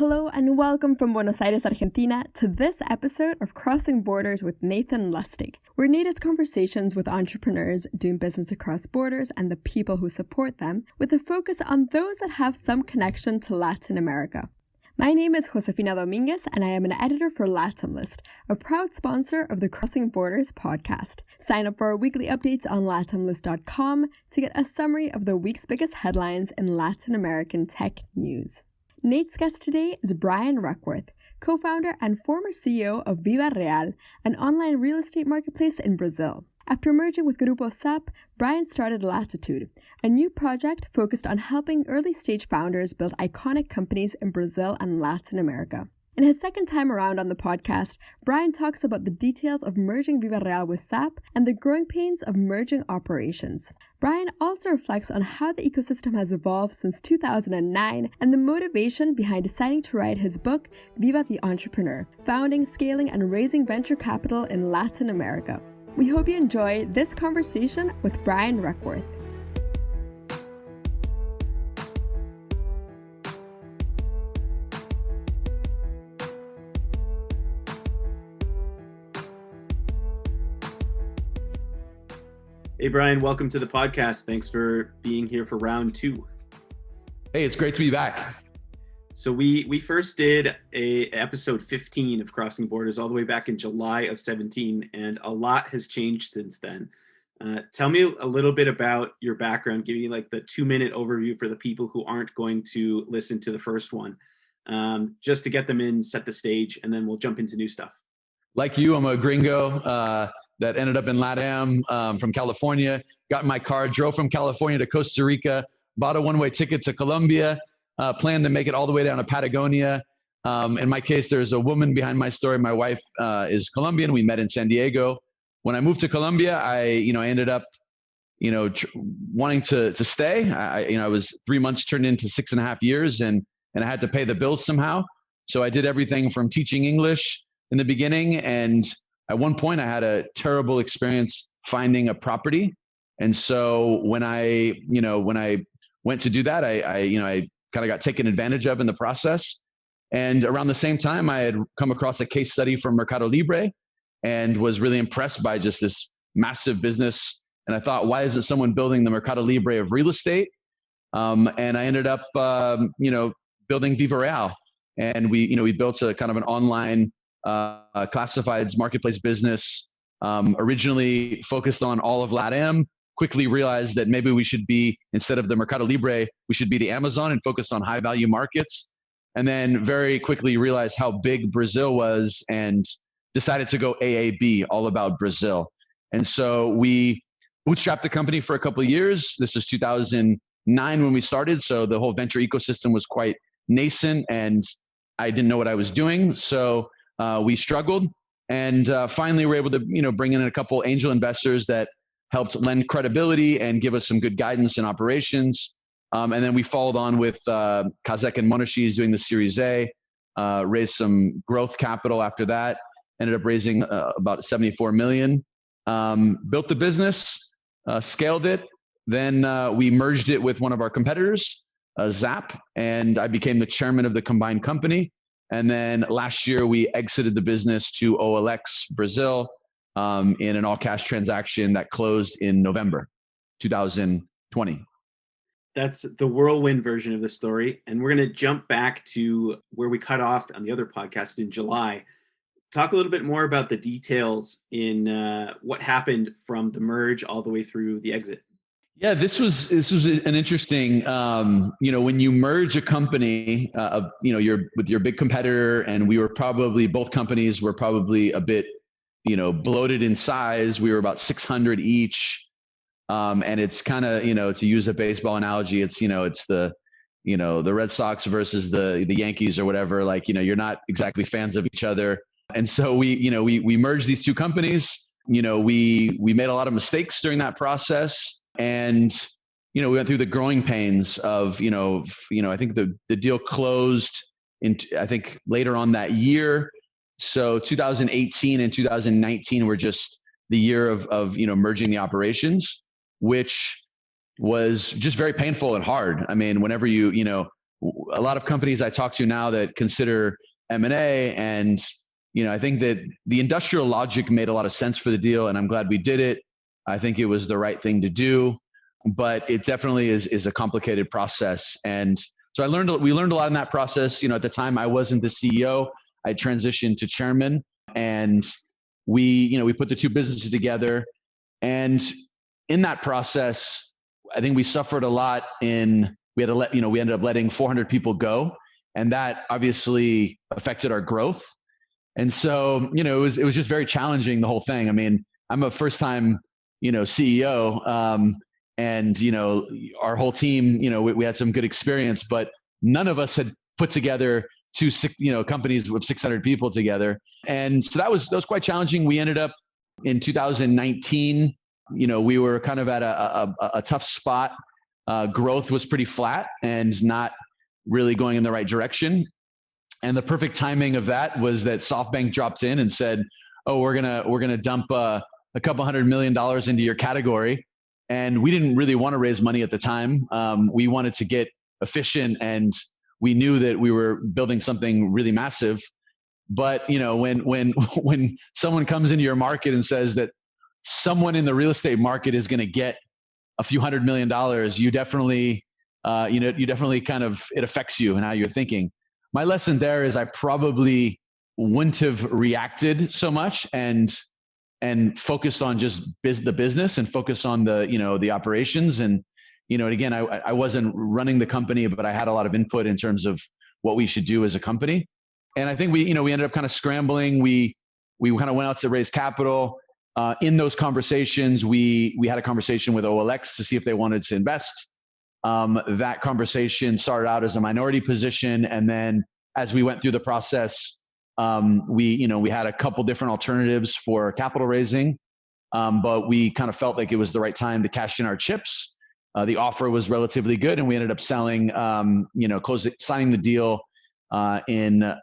Hello and welcome from Buenos Aires, Argentina to this episode of Crossing Borders with Nathan Lustig, where Nate has conversations with entrepreneurs doing business across borders and the people who support them, with a focus on those that have some connection to Latin America. My name is Josefina Dominguez and I am an editor for LatimList, a proud sponsor of the Crossing Borders podcast. Sign up for our weekly updates on latimlist.com to get a summary of the week's biggest headlines in Latin American tech news. Nate's guest today is Brian Requarth, co-founder and former CEO of VivaReal, an online real estate marketplace in Brazil. After merging with Grupo Zap, Brian started Latitud, a new project focused on helping early-stage founders build iconic companies in Brazil and Latin America. In his second time around on the podcast, Brian talks about the details of merging VivaReal with Zap and the growing pains of merging operations. Brian also reflects on how the ecosystem has evolved since 2009 and the motivation behind deciding to write his book, Viva the Entrepreneur, founding, scaling, and raising venture capital in Latin America. We hope you enjoy this conversation with Brian Requarth. Hey, Brian, welcome to the podcast. Thanks for being here for round two. Hey, it's great to be back. So we first did episode 15 of Crossing Borders all the way back in July of 17, and a lot has changed since then. Tell me a little bit about your background. Give me like the 2-minute overview for the people who aren't going to listen to the first one, just to get them in, set the stage, and then we'll jump into new stuff. Like you, I'm a gringo that ended up in LATAM from California, got in my car, drove from California to Costa Rica, bought a one-way ticket to Colombia, planned to make it all the way down to Patagonia. In my case, there's a woman behind my story. My wife is Colombian. We met in San Diego. When I moved to Colombia, I ended up, wanting to stay. I was 3 months turned into 6.5 years, and I had to pay the bills somehow. So I did everything from teaching English in the beginning, and at one point I had a terrible experience finding a property. And so when I went to do that, I kind of got taken advantage of in the process. And around the same time, I had come across a case study from Mercado Libre and was really impressed by just this massive business. And I thought, why isn't someone building the Mercado Libre of real estate? And I ended up, building VivaReal. And we built a kind of an online classifieds marketplace business, originally focused on all of LATAM, quickly realized that maybe we should be, instead of the Mercado Libre, we should be the Amazon and focus on high value markets. And then very quickly realized how big Brazil was and decided to go AAB, all about Brazil. And so we bootstrapped the company for a couple of years. This is 2009 when we started. So the whole venture ecosystem was quite nascent and I didn't know what I was doing. So we struggled, and finally we were able to, bring in a couple angel investors that helped lend credibility and give us some good guidance in operations. And then we followed on with Kazek and Monashees doing the Series A, raised some growth capital after that, ended up raising about 74 million, built the business, scaled it. Then we merged it with one of our competitors, Zap, and I became the chairman of the combined company. And then last year, we exited the business to OLX Brazil in an all-cash transaction that closed in November 2020. That's the whirlwind version of the story. And we're going to jump back to where we cut off on the other podcast in July. Talk a little bit more about the details in what happened from the merge all the way through the exit. Yeah, this was an interesting, when you merge a company you're with your big competitor, and both companies were probably a bit, bloated in size. We were about 600 each. And it's kind of, to use a baseball analogy, it's the Red Sox versus the Yankees or whatever, you're not exactly fans of each other. And so we merged these two companies. We made a lot of mistakes during that process. And, we went through the growing pains of, I think the deal closed I think later on that year. So 2018 and 2019 were just the year of merging the operations, which was just very painful and hard. I mean, whenever a lot of companies I talk to now that consider M&A, and I think that the industrial logic made a lot of sense for the deal, and I'm glad we did it. I think it was the right thing to do, but it definitely is a complicated process. And so we learned a lot in that process. At the time I wasn't the CEO, I transitioned to chairman, and we put the two businesses together. And in that process, I think we suffered a lot we ended up letting 400 people go, and that obviously affected our growth. And so, it was just very challenging, the whole thing. I mean, I'm a first time, CEO, and, our whole team, we had some good experience, but none of us had put together two, companies with 600 people together. And so that was quite challenging. We ended up in 2019, we were kind of at a tough spot. Growth was pretty flat and not really going in the right direction. And the perfect timing of that was that SoftBank dropped in and said, "Oh, we're gonna dump a couple $100 million into your category." And we didn't really want to raise money at the time. We wanted to get efficient, and we knew that we were building something really massive. But when someone comes into your market and says that someone in the real estate market is going to get a few $100 million, you definitely kind of, it affects you and how you're thinking. My lesson there is I probably wouldn't have reacted so much and focused on just the business and focused on the operations. And, again, I wasn't running the company, but I had a lot of input in terms of what we should do as a company. And I think we ended up kind of scrambling. We kind of went out to raise capital. In those conversations, we had a conversation with OLX to see if they wanted to invest. That conversation started out as a minority position, and then as we went through the process, we had a couple different alternatives for capital raising, but we kind of felt like it was the right time to cash in our chips. The offer was relatively good, and we ended up signing the deal in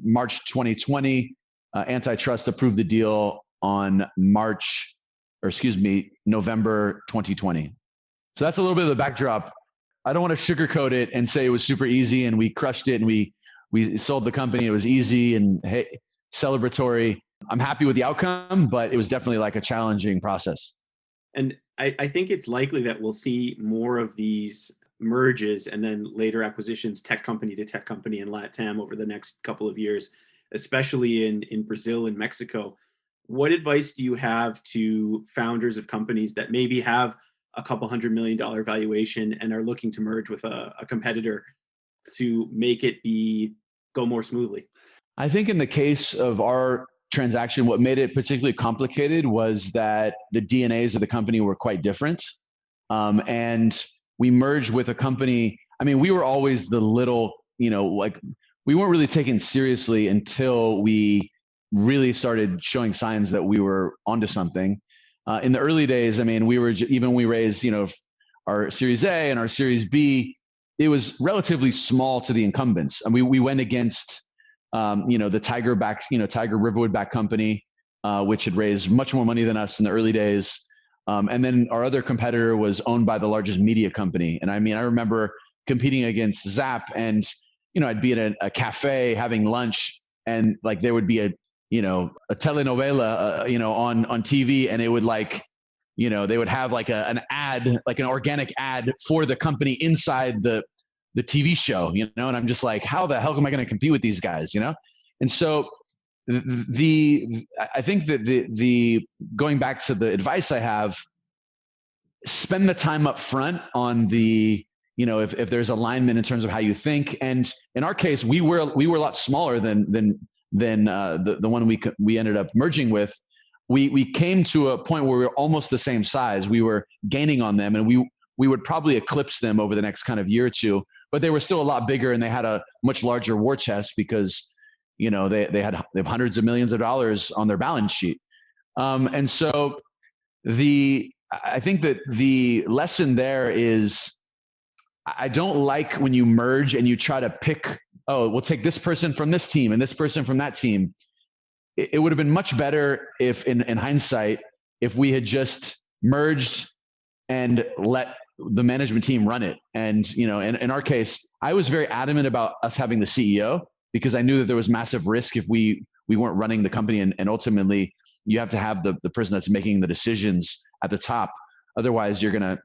March 2020. Antitrust approved the deal on November 2020. So that's a little bit of the backdrop. I don't want to sugarcoat it and say it was super easy and we crushed it and we sold the company. It was easy and celebratory. I'm happy with the outcome, but it was definitely like a challenging process. And I think it's likely that we'll see more of these merges and then later acquisitions, tech company to tech company in LATAM over the next couple of years, especially in Brazil and Mexico. What advice do you have to founders of companies that maybe have a couple $100 million valuation and are looking to merge with a competitor to make it go more smoothly? I think in the case of our transaction, what made it particularly complicated was that the DNAs of the company were quite different. And we merged with a company. I mean, we were always the little, we weren't really taken seriously until we really started showing signs that we were onto something. In the early days, I mean, even when we raised, our Series A and our Series B, it was relatively small to the incumbents. And we went against, the Tiger Riverwood backed company, which had raised much more money than us in the early days. And then our other competitor was owned by the largest media company. And I mean, I remember competing against Zap, and, I'd be at a cafe having lunch, and like there would be a telenovela, on TV, and it would they would have like an ad, like an organic ad for the company inside the TV show, and I'm just like, how the hell am I going to compete with these guys, And so I think that the going back to the advice I have, spend the time up front on if there's alignment in terms of how you think. And in our case, we were a lot smaller than the one we ended up merging with. We came to a point where we were almost the same size. We were gaining on them, and we would probably eclipse them over the next kind of year or two. But they were still a lot bigger, and they had a much larger war chest because they have hundreds of millions of dollars on their balance sheet. And so I think that the lesson there is, I don't like when you merge and you try to pick, oh, we'll take this person from this team and this person from that team. It would have been much better if, in hindsight, if we had just merged and let the management team run it. And, in our case, I was very adamant about us having the CEO because I knew that there was massive risk if we weren't running the company, and ultimately you have to have the person that's making the decisions at the top. Otherwise, you're gonna,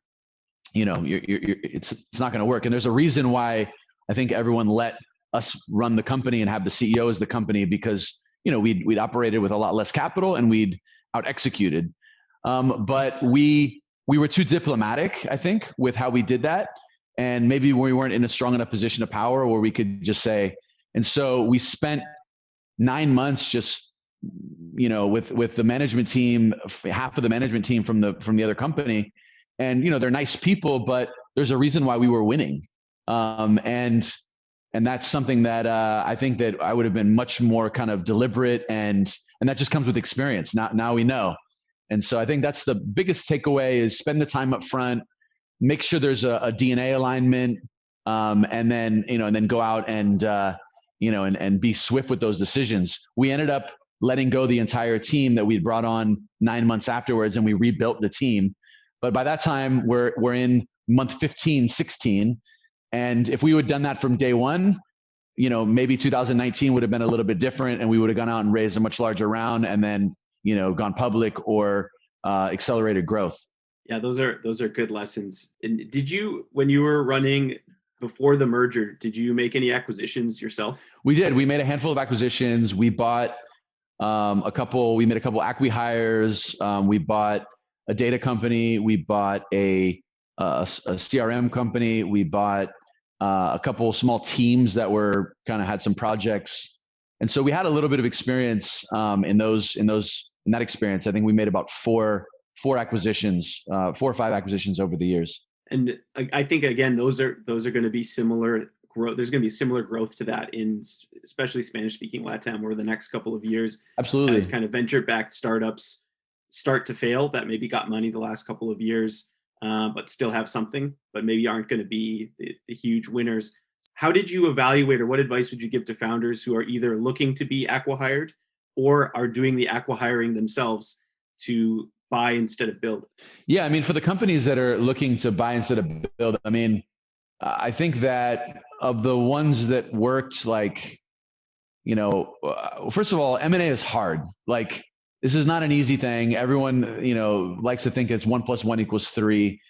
it's not gonna work. And there's a reason why I think everyone let us run the company and have the CEO as the company, because we'd operated with a lot less capital and we'd out executed. But we were too diplomatic, I think, with how we did that. And maybe we weren't in a strong enough position of power where we could just say, and so we spent 9 months just, with the management team, half of the management team from the other company. And, they're nice people, but there's a reason why we were winning. And that's something that I think that I would have been much more kind of deliberate, and that just comes with experience. Now we know. And so I think that's the biggest takeaway, is spend the time up front, make sure there's a DNA alignment, and then go out and be swift with those decisions. We ended up letting go the entire team that we'd brought on 9 months afterwards, and we rebuilt the team. But by that time, we're in month 15, 16. And if we would have done that from day one, maybe 2019 would have been a little bit different, and we would have gone out and raised a much larger round and then, gone public or accelerated growth. Yeah, those are good lessons. And when you were running before the merger, did you make any acquisitions yourself? We did. We made a handful of acquisitions. We bought we made a couple acquihires. We bought a data company. We bought a CRM company. We bought a couple of small teams that were kind of had some projects. And so we had a little bit of experience in that experience. I think we made about four acquisitions, 4 or 5 acquisitions over the years. And I think, again, those are going to be similar growth. There's going to be similar growth to that in especially Spanish speaking LATAM over the next couple of years. Absolutely. As kind of venture backed startups start to fail that maybe got money the last couple of years, but still have something, but maybe aren't going to be the huge winners. How did you evaluate, or what advice would you give to founders who are either looking to be acquihired or are doing the acquihiring themselves to buy instead of build? Yeah, I mean, for the companies that are looking to buy instead of build, I mean, I think that of the ones that worked, first of all, M&A is hard. Like, this is not an easy thing. Everyone, likes to think it's 1 + 1 = 3.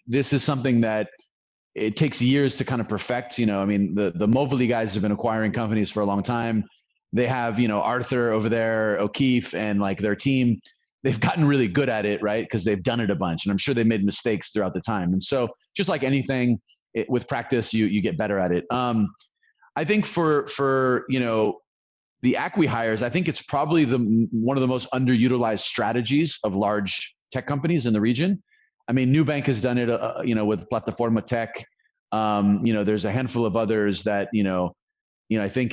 This is something that it takes years to kind of perfect. I mean, the Movili guys have been acquiring companies for a long time. They have, Arthur over there, O'Keefe, and their team. They've gotten really good at it, right? Because they've done it a bunch, and I'm sure they made mistakes throughout the time. And so, just like anything, with practice, you get better at it. I think for the acquihires, I think it's probably one of the most underutilized strategies of large tech companies in the region. I mean, Nubank has done it, with Plataforma Tech. There's a handful of others that, I think,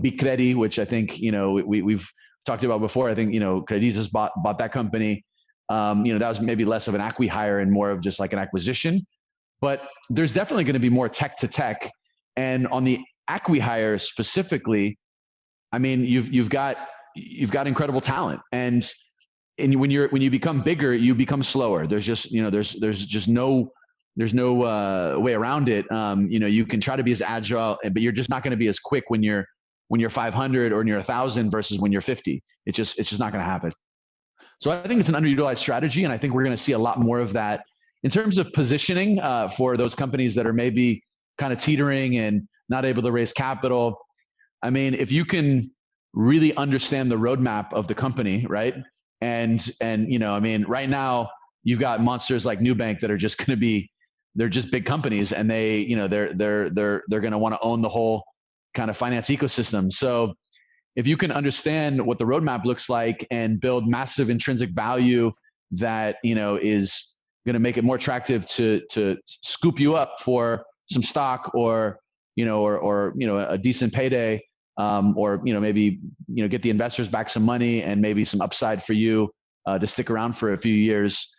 Bicredi, which I think, we've talked about before. I think, Creditas bought that company. That was maybe less of an acquihire and more of just like an acquisition. But there's definitely going to be more tech to tech. And on the acquihire specifically, I mean, you've got incredible talent, and when you become bigger, you become slower. There's just no way around it. You can try to be as agile, but you're just not going to be as quick when you're 500 or when you're 1,000 versus when you're 50. It's just not going to happen. So I think it's an underutilized strategy, and I think we're going to see a lot more of that in terms of positioning for those companies that are maybe kind of teetering and not able to raise capital. I mean, if you can really understand the roadmap of the company, right? And I mean, right now you've got monsters like Nubank that are just going to be, they're just big companies, and they're going to want to own the whole kind of finance ecosystem. So if you can understand what the roadmap looks like and build massive intrinsic value that, is going to make it more attractive to scoop you up for some stock or a decent payday, or maybe get the investors back some money and maybe some upside for you to stick around for a few years.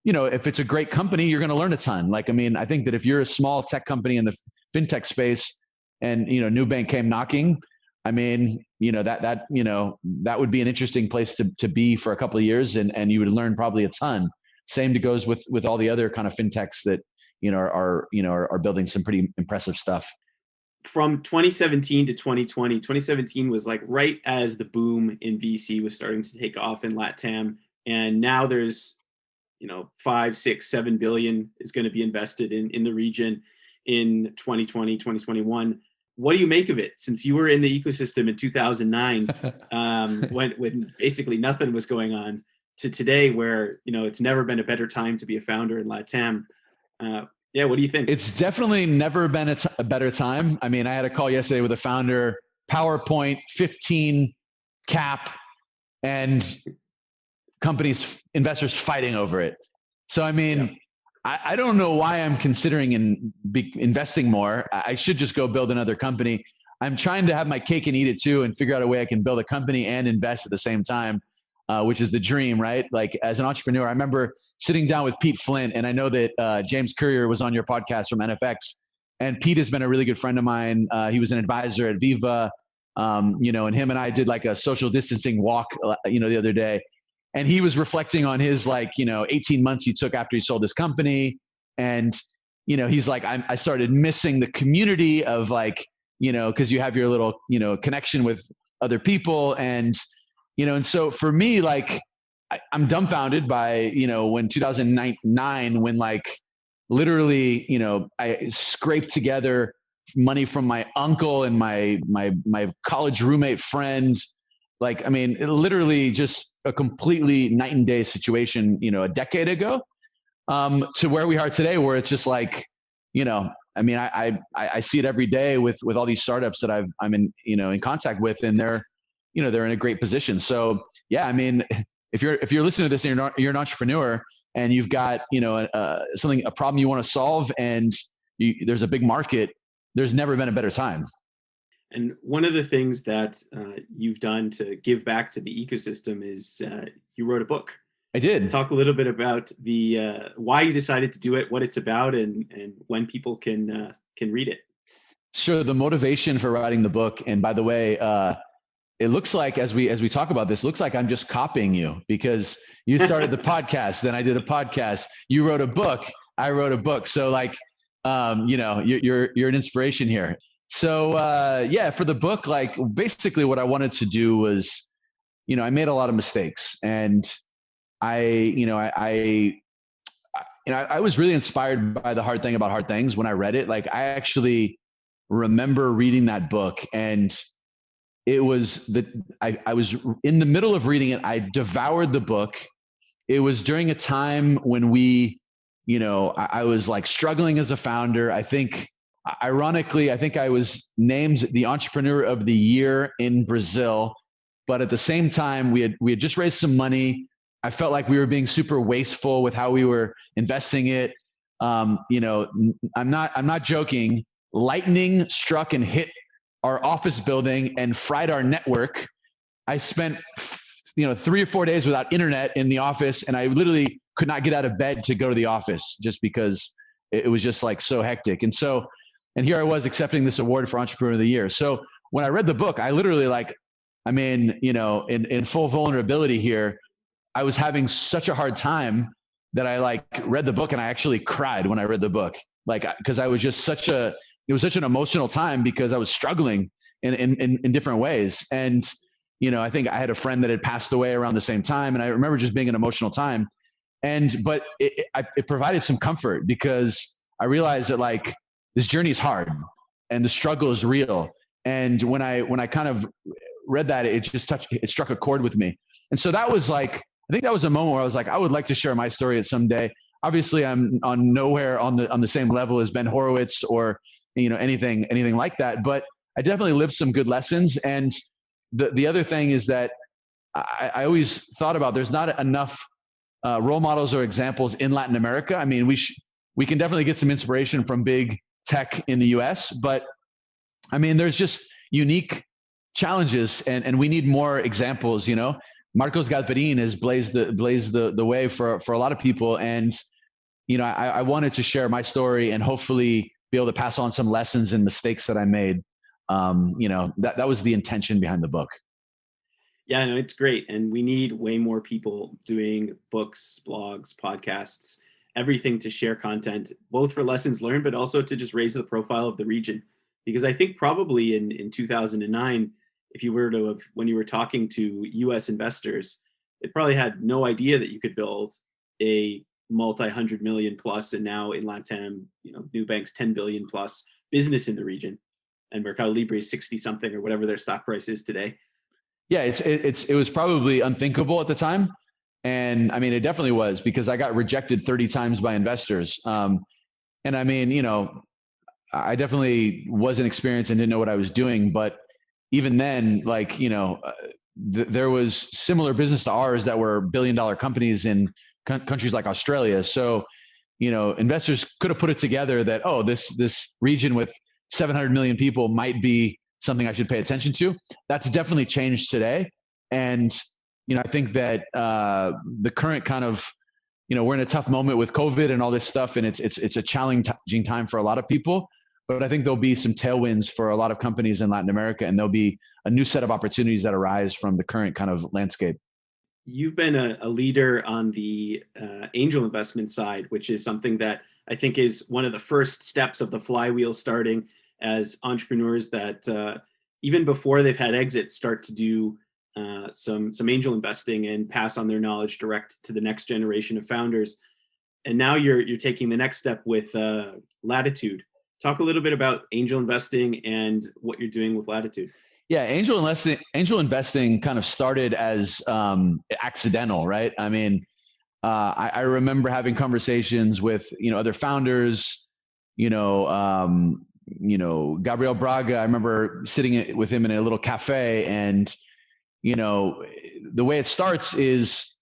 If it's a great company, you're going to learn a ton. I think that if you're a small tech company in the fintech space and Nubank came knocking, I mean, that would be an interesting place to be for a couple of years, and you would learn probably a ton. Same goes with all the other kind of fintechs that are building some pretty impressive stuff. From 2017 to 2020, 2017 was like right as the boom in VC was starting to take off in LATAM. And now there's, 5, 6, 7 billion is going to be invested in the region in 2020, 2021. What do you make of it? Since you were in the ecosystem in 2009, when basically nothing was going on, to today where, it's never been a better time to be a founder in LATAM. Yeah, what do you think? It's definitely never been a better time. I mean, I had a call yesterday with a founder, PowerPoint, 15 cap, and investors fighting over it. So, I mean, I don't know why I'm considering investing more. I should just go build another company. I'm trying to have my cake and eat it too and figure out a way I can build a company and invest at the same time, which is the dream, right? Like as an entrepreneur, I remember sitting down with Pete Flint, and I know that James Courier was on your podcast from NFX, and Pete has been a really good friend of mine. He was an advisor at Viva, and him and I did like a social distancing walk, the other day. And he was reflecting on his 18 months he took after he sold his company. And, he's like, I started missing the community of because you have your little, connection with other people. And, and so for me, I'm dumbfounded by, when 2009, when literally, I scraped together money from my uncle and my college roommate friend. It literally just a completely night and day situation, a decade ago, to where we are today, where it's just I see it every day with all these startups that I'm in contact with, and they're in a great position. So yeah, I mean, if you're listening to this and you're an entrepreneur and you've got, a problem you want to solve, and there's a big market, there's never been a better time. And one of the things that you've done to give back to the ecosystem is you wrote a book. I did. Talk a little bit about the why you decided to do it, what it's about, and when people can read it. Sure. The motivation for writing the book, and by the way, it looks like as we talk about this, looks like I'm just copying you, because you started the podcast, then I did a podcast. You wrote a book, I wrote a book. So you're an inspiration here. So for the book, basically what I wanted to do was, I made a lot of mistakes, and I was really inspired by The Hard Thing About Hard Things when I read it. I actually remember reading that book, and it was I was in the middle of reading it. I devoured the book. It was during a time when I was struggling as a founder. Ironically, I think I was named the Entrepreneur of the Year in Brazil, but at the same time, we had just raised some money. I felt like we were being super wasteful with how we were investing it. I'm not joking. Lightning struck and hit our office building and fried our network. I spent 3 or 4 days without internet in the office, and I literally could not get out of bed to go to the office just because it was just so hectic. And here I was accepting this award for Entrepreneur of the Year. So when I read the book, I literally in full vulnerability here, I was having such a hard time that I read the book, and I actually cried when I read the book. Cause I was just it was such an emotional time, because I was struggling in different ways. And, I think I had a friend that had passed away around the same time. And I remember just being an emotional time. But it provided some comfort, because I realized that this journey is hard and the struggle is real. And when I kind of read that, it struck a chord with me. And so that was I think that was a moment where I was I would like to share my story at some day. Obviously I'm nowhere on the same level as Ben Horowitz or, anything like that, but I definitely lived some good lessons. And the other thing is that I always thought about, there's not enough role models or examples in Latin America. I mean, we can definitely get some inspiration from big tech in the US, but I mean, there's just unique challenges, and we need more examples. Marcos Galperin has blazed the way for a lot of people. And, I wanted to share my story and hopefully be able to pass on some lessons and mistakes that I made. That was the intention behind the book. Yeah, no, it's great. And we need way more people doing books, blogs, podcasts. everything to share content, both for lessons learned, but also to just raise the profile of the region. Because I think probably in 2009, if you were to have, when you were talking to US investors, they probably had no idea that you could build a multi-hundred million plus, and now in LATAM, Nubank's 10 billion plus business in the region, and Mercado Libre is 60 something or whatever their stock price is today. Yeah, it was probably unthinkable at the time. And I mean, it definitely was, because I got rejected 30 times by investors. And I mean, I definitely wasn't experienced and didn't know what I was doing. But even then, like, there was similar business to ours that were billion-dollar companies in countries like Australia. So, investors could have put it together that, oh, this region with 700 million people might be something I should pay attention to. That's definitely changed today. And, I think that the current kind of, we're in a tough moment with COVID and all this stuff, and it's a challenging time for a lot of people. But I think there'll be some tailwinds for a lot of companies in Latin America, and there'll be a new set of opportunities that arise from the current kind of landscape. You've been a leader on the angel investment side, which is something that I think is one of the first steps of the flywheel starting, as entrepreneurs that even before they've had exits start to do some angel investing and pass on their knowledge direct to the next generation of founders. And now you're taking the next step with Latitud. Talk a little bit about angel investing and what you're doing with Latitud. Yeah, angel investing kind of started as accidental, right? I mean, I remember having conversations with other founders, Gabriel Braga. I remember sitting with him in a little cafe, and the way it starts is,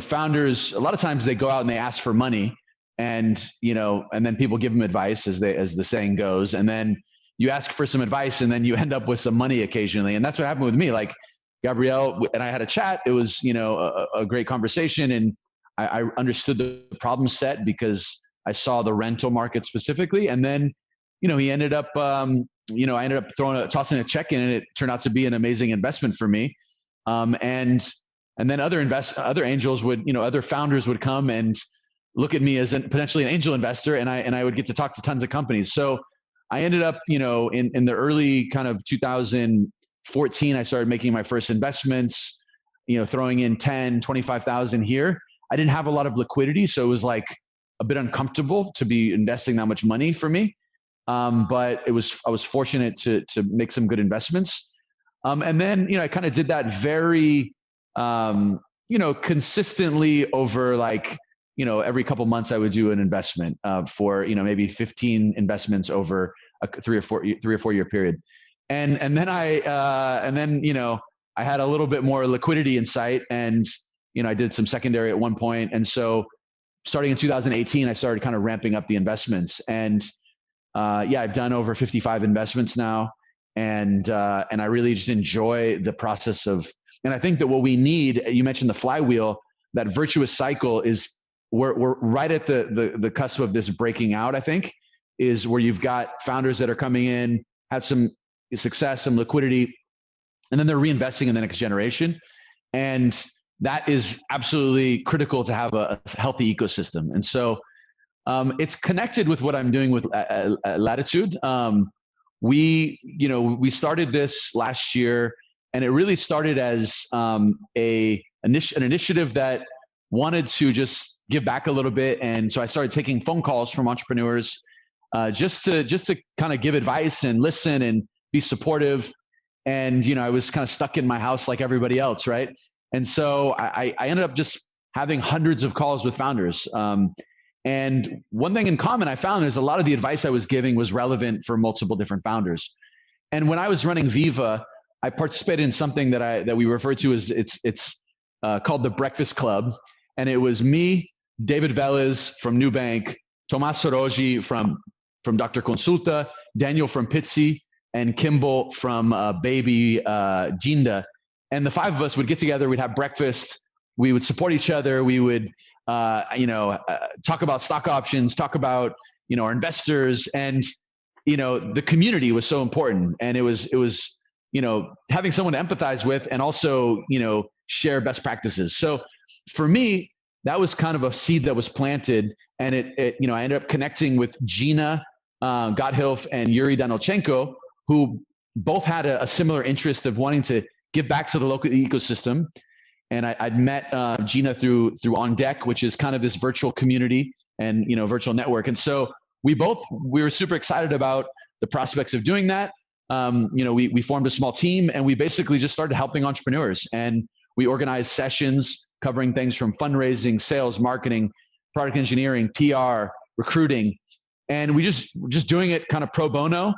founders, a lot of times they go out and they ask for money, and then people give them advice, as the saying goes, and then you ask for some advice, and then you end up with some money occasionally. And that's what happened with me. Like, Gabriel and I had a chat. It was a great conversation, and I understood the problem set because I saw the rental market specifically. And then he ended up I ended up tossing a check in, and it turned out to be an amazing investment for me. And then other angels would, other founders would come and look at me as potentially an angel investor, and I would get to talk to tons of companies. So I ended up, in the early kind of 2014, I started making my first investments, throwing in 10, 25,000 here. I didn't have a lot of liquidity, so it was like a bit uncomfortable to be investing that much money for me. But I was fortunate to make some good investments. And then, I kind of did that very, consistently over like, every couple months I would do an investment for, maybe 15 investments over a 3 or 4 year period. And then I had a little bit more liquidity in sight, and, I did some secondary at one point. And so starting in 2018, I started kind of ramping up the investments, and I've done over 55 investments now. And I really just enjoy the process of, and I think that what we need, you mentioned the flywheel, that virtuous cycle is, we're right at the cusp of this breaking out, I think, is where you've got founders that are coming in, had some success, some liquidity, and then they're reinvesting in the next generation. And that is absolutely critical to have a healthy ecosystem. And so it's connected with what I'm doing with Latitud. We started this last year, and it really started as an initiative that wanted to just give back a little bit. And so I started taking phone calls from entrepreneurs, just to kind of give advice and listen and be supportive. And, I was kind of stuck in my house like everybody else, right? And so I ended up just having hundreds of calls with founders. And one thing in common I found is a lot of the advice I was giving was relevant for multiple different founders. And when I was running Viva, I participated in something that we refer to as it's called the Breakfast Club. And it was me, David Velez from Nubank, Tomas Soroji from Dr. Consulta, Daniel from Pitsy, and Kimball from Baby Jinda. And the five of us would get together, we'd have breakfast, we would support each other, we would talk about stock options, talk about, our investors, and, the community was so important. And it was, having someone to empathize with and also, share best practices. So for me, that was kind of a seed that was planted, and it I ended up connecting with Gina Gotthilf and Yuri Danilchenko, who both had a similar interest of wanting to give back to the local ecosystem. And I'd met Gina through On Deck, which is kind of this virtual community and virtual network. And so we were super excited about the prospects of doing that. We formed a small team, and we basically just started helping entrepreneurs. And we organized sessions covering things from fundraising, sales, marketing, product engineering, PR, recruiting. And we just doing it kind of pro bono,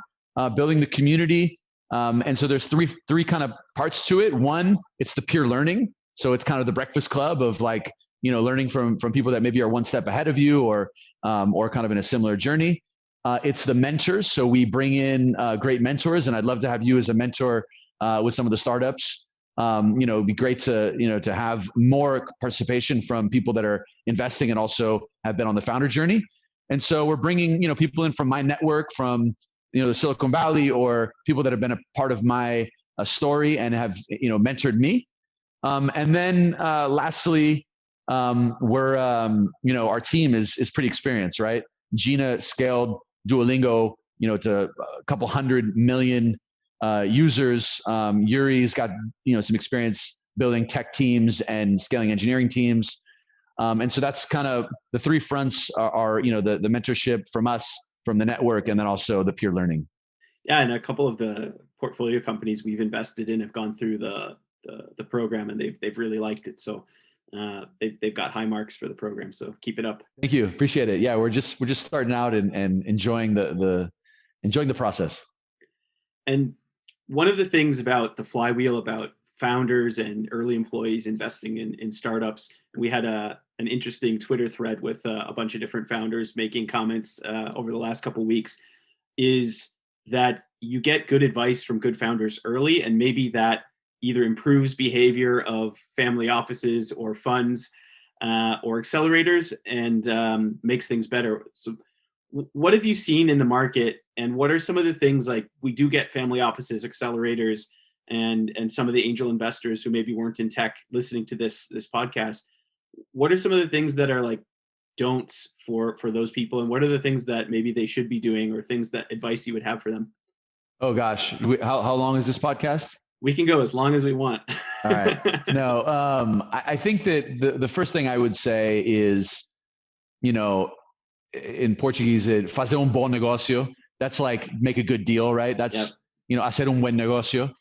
building the community. And so there's three kind of parts to it. One, it's the peer learning. So it's kind of the breakfast club of learning from people that maybe are one step ahead of you or kind of in a similar journey. It's the mentors. So we bring in great mentors, and I'd love to have you as a mentor with some of the startups. It'd be great to have more participation from people that are investing and also have been on the founder journey. And so we're bringing people in from my network, from the Silicon Valley, or people that have been a part of my story and have mentored me. And then lastly, we're our team is pretty experienced, right? Gina scaled Duolingo to a couple 100 million users. Yuri's got some experience building tech teams and scaling engineering teams. And so that's kind of the three fronts are the mentorship from us, from the network, and then also the peer learning. Yeah, and a couple of the portfolio companies we've invested in have gone through the program, and they've really liked it. So they've got high marks for the program. So keep it up. Thank you, appreciate it. Yeah, we're just starting out and enjoying the process. And one of the things about the flywheel, about founders and early employees investing in startups, we had an interesting Twitter thread with a bunch of different founders making comments over the last couple of weeks, is that you get good advice from good founders early, and maybe that either improves behavior of family offices or funds or accelerators and makes things better. So what have you seen in the market, and what are some of the things, like we do get family offices, accelerators, and some of the angel investors who maybe weren't in tech listening to this podcast? What are some of the things that are like don'ts for those people, and what are the things that maybe they should be doing, or things that advice you would have for them? Oh gosh, how long is this podcast? We can go as long as we want. All right. No, I think that the first thing I would say is, in Portuguese, fazer bom negócio. That's like make a good deal, right? That's, yep. Hacer buen negocio.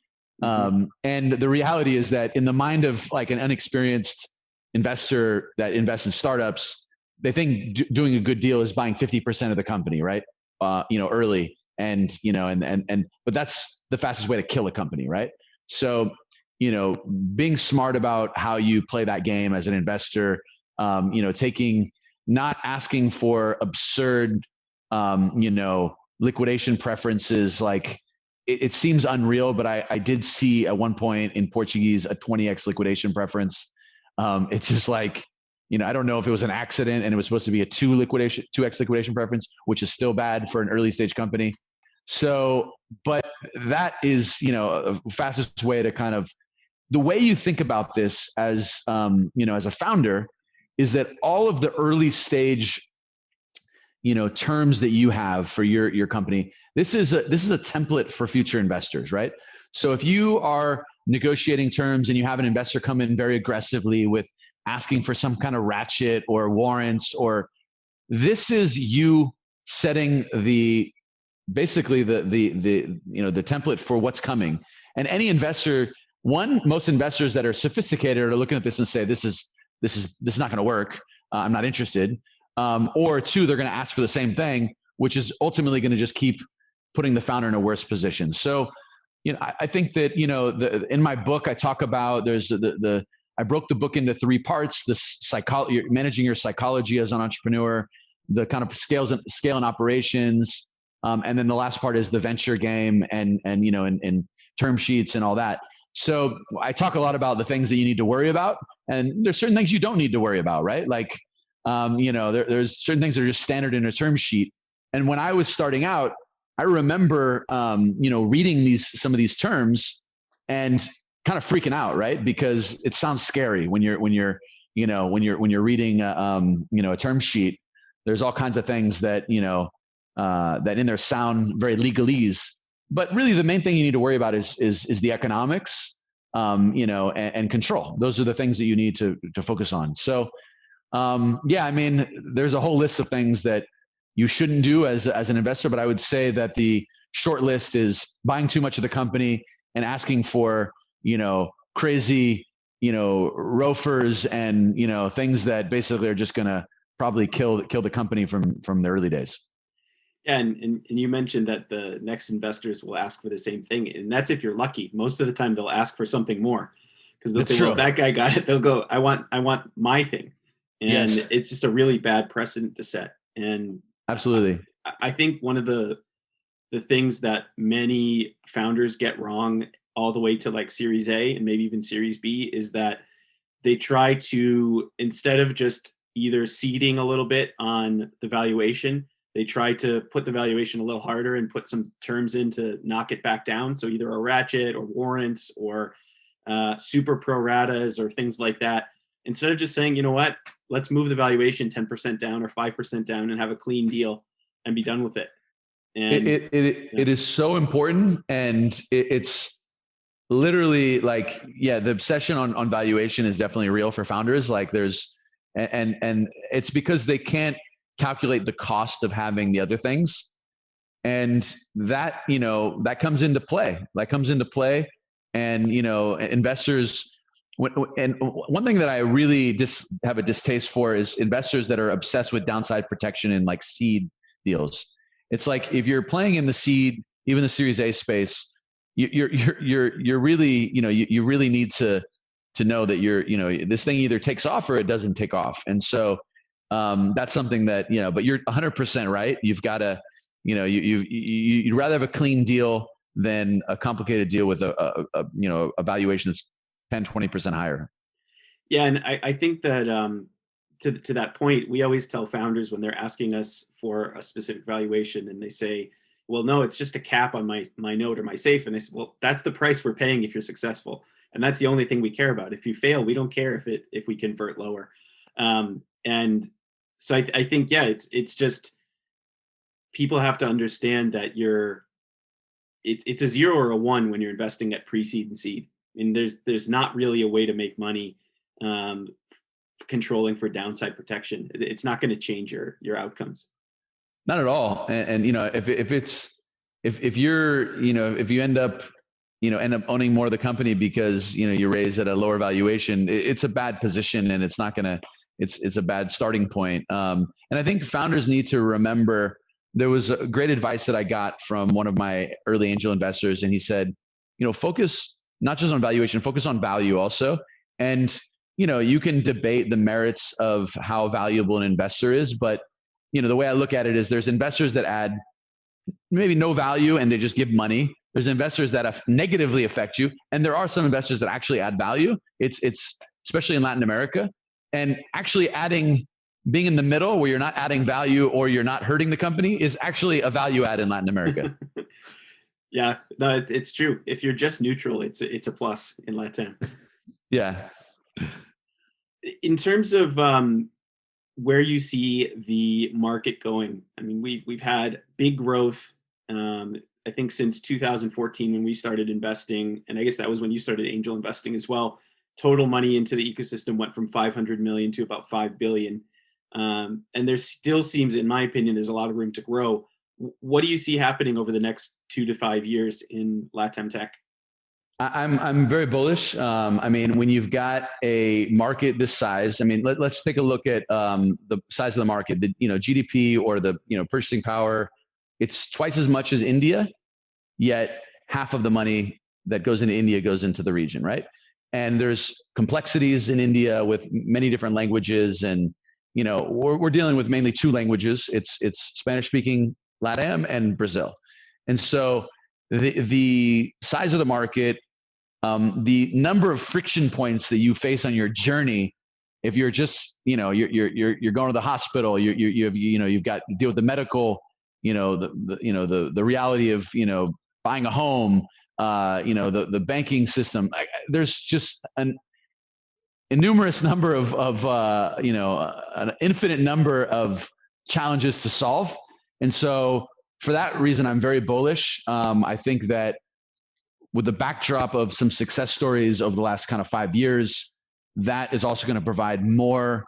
Mm-hmm. And the reality is that in the mind of like an unexperienced investor that invests in startups, they think doing a good deal is buying 50% of the company, right? Early. And but that's the fastest way to kill a company, right? So, being smart about how you play that game as an investor, not asking for absurd, liquidation preferences. Like it seems unreal, but I did see at one point in Portuguese a 20x liquidation preference. It's just like, I don't know if it was an accident and it was supposed to be a 2x liquidation preference, which is still bad for an early stage company. So, but that is, a fastest way to kind of, the way you think about this as, as a founder, is that all of the early stage, terms that you have for your company, this is a template for future investors, right? So if you are negotiating terms and you have an investor come in very aggressively with asking for some kind of ratchet or warrants, or this is you setting basically the template for what's coming. And any investor, most investors that are sophisticated are looking at this and say, this is not going to work. I'm not interested. Or two, they're going to ask for the same thing, which is ultimately going to just keep putting the founder in a worse position. So, I think that, in my book, I talk about, I broke the book into three parts: the managing your psychology as an entrepreneur, the kind of scale and operations, and then the last part is the venture game and term sheets and all that. So I talk a lot about the things that you need to worry about, and there's certain things you don't need to worry about, right? Like, there's certain things that are just standard in a term sheet. And when I was starting out, I remember, reading some of these terms and kind of freaking out, right? Because it sounds scary when you're when you're reading, a term sheet, there's all kinds of things that, that in there sound very legalese, but really the main thing you need to worry about is the economics, and control. Those are the things that you need to focus on. So, there's a whole list of things that you shouldn't do as an investor, but I would say that the short list is buying too much of the company and asking for, crazy, ROFRs and, things that basically are just going to probably kill the company from the early days. Yeah, and you mentioned that the next investors will ask for the same thing, and that's if you're lucky. Most of the time, they'll ask for something more because they'll say, "Well, if that guy got it," they'll go, "I want my thing," and yes. It's just a really bad precedent to set. And absolutely, I think one of the things that many founders get wrong all the way to like Series A and maybe even Series B is that they try to, instead of just either seeding a little bit on the valuation, they try to put the valuation a little harder and put some terms in to knock it back down. So either a ratchet or warrants or super pro ratas or things like that. Instead of just saying, you know what, let's move the valuation 10% down or 5% down and have a clean deal and be done with it. And it is so important. And it's literally like, the obsession on valuation is definitely real for founders. Like and it's because they can't calculate the cost of having the other things. And that, that comes into play. And, investors, and one thing that I really have a distaste for is investors that are obsessed with downside protection in like seed deals. It's like, if you're playing in the seed, even the Series A space, you're really, you really need to know that this thing either takes off or it doesn't take off. And so, that's something that, but you're 100% right. You've got to, you'd rather have a clean deal than a complicated deal with a valuation that's 10, 20% higher. Yeah. And I think that, to that point, we always tell founders when they're asking us for a specific valuation and they say, well, no, it's just a cap on my note or my safe. And they say, well, that's the price we're paying if you're successful. And that's the only thing we care about. If you fail, we don't care if we convert lower. And so I think, it's just, people have to understand that it's a 0 or a 1 when you're investing at pre-seed and seed. And there's not really a way to make money controlling for downside protection. It's not going to change your outcomes. Not at all. And if you end up owning more of the company because, you raise at a lower valuation, it's a bad position and it's not going to, it's a bad starting point. And I think founders need to remember, there was a great advice that I got from one of my early angel investors. And he said, focus not just on valuation, focus on value also. And, you can debate the merits of how valuable an investor is, but the way I look at it is there's investors that add maybe no value and they just give money. There's investors that negatively affect you. And there are some investors that actually add value. It's especially in Latin America. And actually being in the middle where you're not adding value or you're not hurting the company is actually a value add in Latin America. Yeah, no, it's true. If you're just neutral, it's a plus in Latin. Yeah. In terms of where you see the market going, I mean, we've had big growth. I think since 2014 when we started investing, and I guess that was when you started angel investing as well. Total money into the ecosystem went from 500 million to about 5 billion. And there still seems, in my opinion, there's a lot of room to grow. What do you see happening over the next 2 to 5 years in LatAm tech? I'm very bullish. I mean, when you've got a market this size, I mean, let's take a look at the size of the market, the GDP or the purchasing power. It's twice as much as India, yet half of the money that goes into India goes into the region, right? And there's complexities in India with many different languages, and we're dealing with mainly 2 languages. It's Spanish-speaking LatAm and Brazil, and so the size of the market, the number of friction points that you face on your journey. If you're just you're going to the hospital, you've got to deal with the medical, the reality of buying a home, the banking system. There's just numerous number of an infinite number of challenges to solve. And so for that reason, I'm very bullish. I think that with the backdrop of some success stories over the last kind of 5 years, that is also going to provide more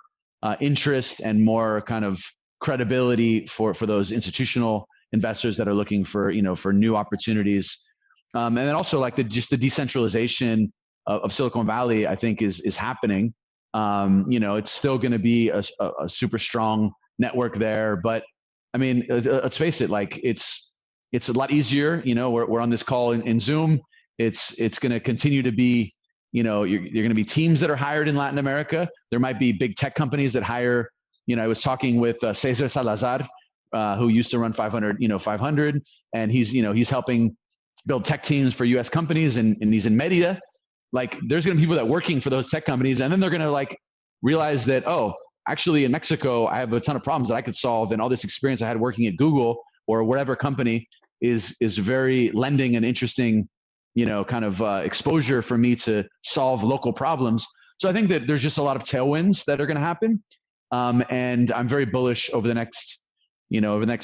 interest and more kind of credibility for those institutional investors that are looking for, for new opportunities. And then also like the decentralization of Silicon Valley, I think is happening. It's still going to be a super strong network there, but I mean, let's face it, like it's a lot easier. We're on this call in Zoom. It's going to continue to be, you're going to be teams that are hired in Latin America. There might be big tech companies that hire. I was talking with Cesar Salazar, who used to run 500, and he's helping build tech teams for U.S. companies, and he's in Merida. Like, there's going to be people that are working for those tech companies, and then they're going to like realize that, oh, actually in Mexico, I have a ton of problems that I could solve, and all this experience I had working at Google or whatever company is very lending and interesting, kind of exposure for me to solve local problems. So I think that there's just a lot of tailwinds that are going to happen, and I'm very bullish over the next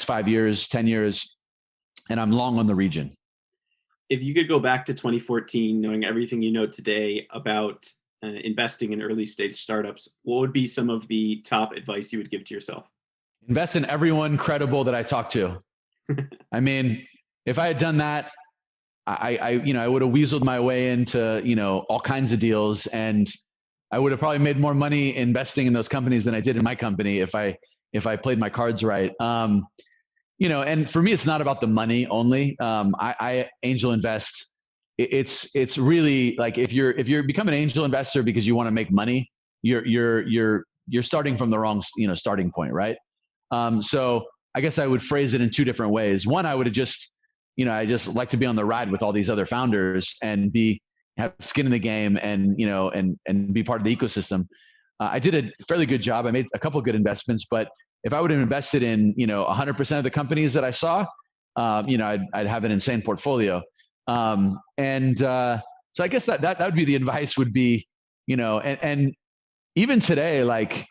5 years, 10 years, and I'm long on the region. If you could go back to 2014, knowing everything you know today about investing in early stage startups, what would be some of the top advice you would give to yourself? Invest in everyone credible that I talk to. I mean, if I had done that, I would have weaseled my way into, all kinds of deals, and I would have probably made more money investing in those companies than I did in my company if I played my cards right. And for me, it's not about the money only. I angel invest. It's really like if you're become an angel investor because you want to make money, you're starting from the wrong starting point, right? So I guess I would phrase it in two different ways. One, I would have just I just like to be on the ride with all these other founders and have skin in the game and and be part of the ecosystem. I did a fairly good job. I made a couple of good investments, but if I would have invested in 100% of the companies that I saw, I'd have an insane portfolio. So I guess that would be the advice. Would be and even today, like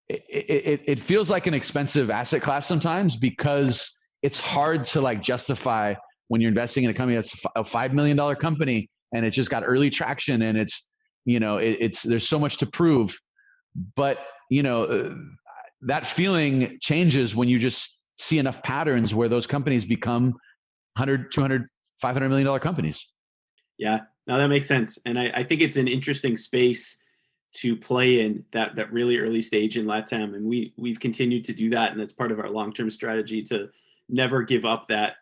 it feels like an expensive asset class sometimes because it's hard to like justify when you're investing in a company that's a $5 million company and it's just got early traction and it's there's so much to prove, but that feeling changes when you just see enough patterns where those companies become 100, 200, $500 million companies. Yeah, no, that makes sense. And I think it's an interesting space to play in, that really early stage in LATAM. And we've continued to do that. And that's part of our long-term strategy to never give up that,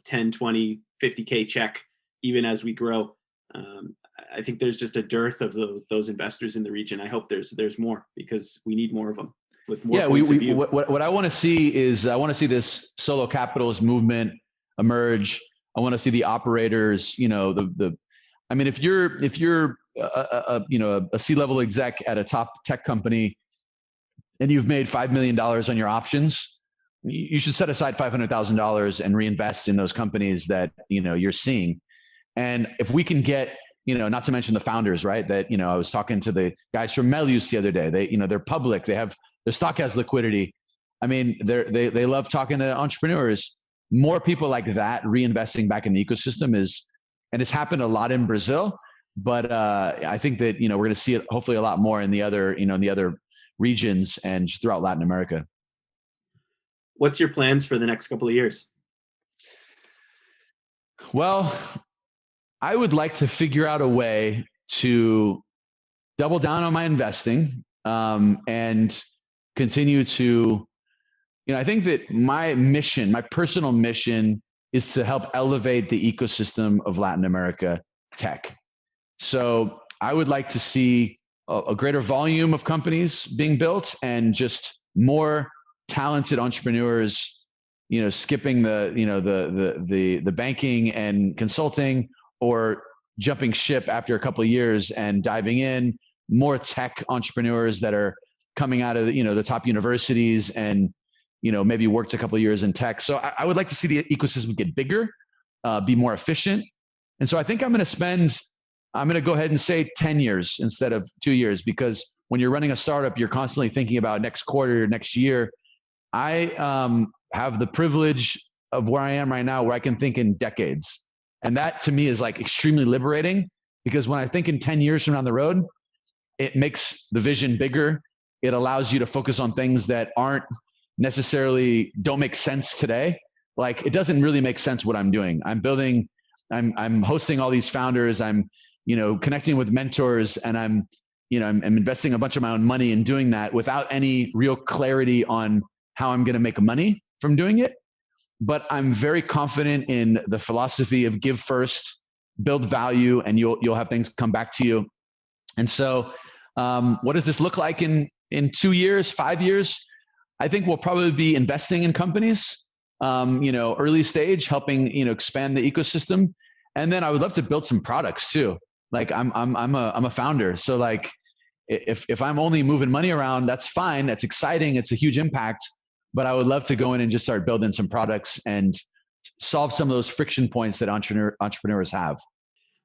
10, 20, 50K check, even as we grow. I think there's just a dearth of those investors in the region. I hope there's more because we need more of them. With more points of view. What I want to see is I want to see this solo capitalist movement emerge. I want to see the operators, I mean, if you're a C-level exec at a top tech company and you've made $5 million on your options, you should set aside $500,000 and reinvest in those companies that, you're seeing. And if we can get, not to mention the founders, right? That, I was talking to the guys from Melius the other day. They're public. Their stock has liquidity. I mean, they love talking to entrepreneurs. More people like that reinvesting back in the ecosystem and it's happened a lot in Brazil, but I think that we're going to see it hopefully a lot more in the other regions and throughout Latin America. What's your plans for the next couple of years? Well, I would like to figure out a way to double down on my investing and continue to, I think that my personal mission is to help elevate the ecosystem of Latin America tech. So I would like to see a greater volume of companies being built and just more talented entrepreneurs, skipping the banking and consulting or jumping ship after a couple of years and diving in, more tech entrepreneurs that are coming out of the top universities and maybe worked a couple of years in tech. So I would like to see the ecosystem get bigger, be more efficient. And so I think I'm going to spend I'm going to go ahead and say 10 years instead of 2 years, because when you're running a startup, you're constantly thinking about next quarter, next year. I have the privilege of where I am right now, where I can think in decades. And that to me is like extremely liberating, because when I think in 10 years from down the road, it makes the vision bigger. It allows you to focus on things that don't make sense today. Like, it doesn't really make sense what I'm doing. I'm hosting all these founders. I'm, connecting with mentors, and I'm investing a bunch of my own money in doing that without any real clarity on how I'm going to make money from doing it. But I'm very confident in the philosophy of give first, build value, and you'll have things come back to you. And so, what does this look like in 2 years, 5 years? I think we'll probably be investing in companies, early stage, helping, expand the ecosystem. And then I would love to build some products too. Like, I'm a founder. So like, if I'm only moving money around, that's fine. That's exciting. It's a huge impact, but I would love to go in and just start building some products and solve some of those friction points that entrepreneurs have.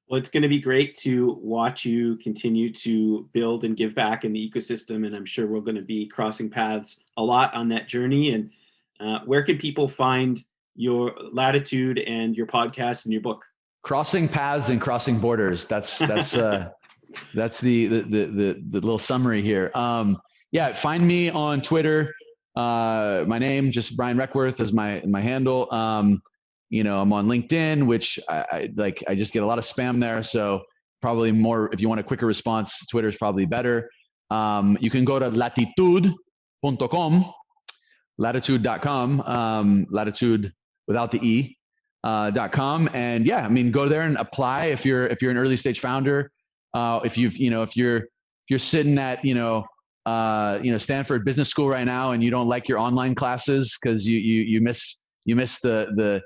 Well, it's going to be great to watch you continue to build and give back in the ecosystem. And I'm sure we're going to be crossing paths a lot on that journey. And where can people find your Latitud and your podcast and your book? Crossing paths and crossing borders. That's the little summary here. Find me on Twitter. My name, just Brian Requarth, is my handle. I'm on LinkedIn, which I just get a lot of spam there. So probably more, if you want a quicker response, Twitter is probably better. You can go to latitud.com, latitude.com, latitude without the E, .com. And go there and apply if you're an early stage founder. If you're sitting at, Stanford Business School right now, and you don't like your online classes because you miss the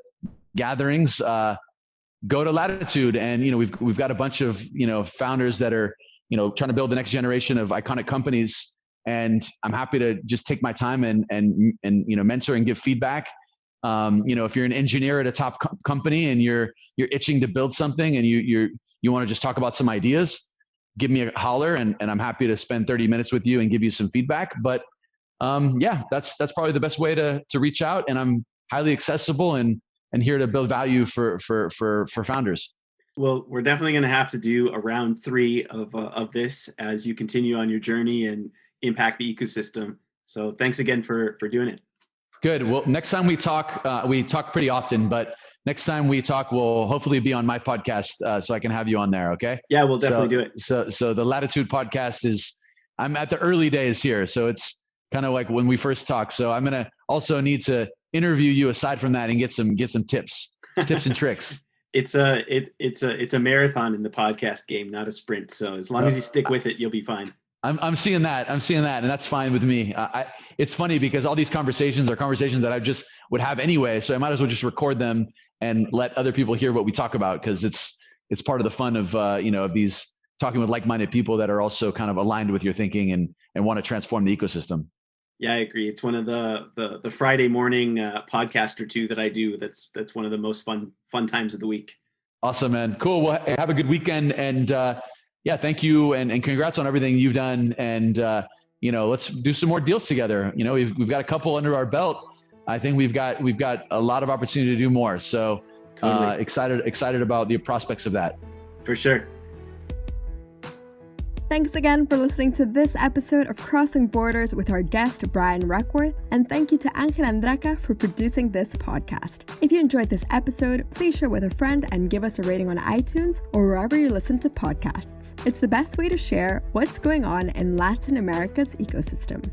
gatherings, go to Latitud. And we've got a bunch of founders that are trying to build the next generation of iconic companies, and I'm happy to just take my time and mentor and give feedback. If you're an engineer at a top company and you're itching to build something, and you want to just talk about some ideas, give me a holler, and I'm happy to spend 30 minutes with you and give you some feedback. But that's probably the best way to reach out. And I'm highly accessible and here to build value for founders. Well, we're definitely going to have to do a round 3 of this as you continue on your journey and impact the ecosystem. So thanks again for doing it. Good. Well, next time we talk pretty often, but next time we talk, we'll hopefully be on my podcast, so I can have you on there. Okay. Yeah, we'll definitely do it. So the Latitud podcast I'm at the early days here. So it's kind of like when we first talked. So I'm going to also need to interview you aside from that and get some tips and tricks. It's a marathon in the podcast game, not a sprint. So as long as you stick with it, you'll be fine. I'm seeing that, and that's fine with me. It's funny because all these conversations are conversations that I just would have anyway. So I might as well just record them and let other people hear what we talk about, because it's part of the fun of of these talking with like-minded people that are also kind of aligned with your thinking and want to transform the ecosystem. Yeah, I agree. It's one of the Friday morning podcast or two that I do. That's one of the most fun times of the week. Awesome, man. Cool. Well, have a good weekend, and thank you, and congrats on everything you've done. And let's do some more deals together. We've got a couple under our belt. I think we've got a lot of opportunity to do more. So totally. Excited about the prospects of that. For sure. Thanks again for listening to this episode of Crossing Borders with our guest, Brian Requarth, and thank you to Ángel Andraca for producing this podcast. If you enjoyed this episode, please share with a friend and give us a rating on iTunes or wherever you listen to podcasts. It's the best way to share what's going on in Latin America's ecosystem.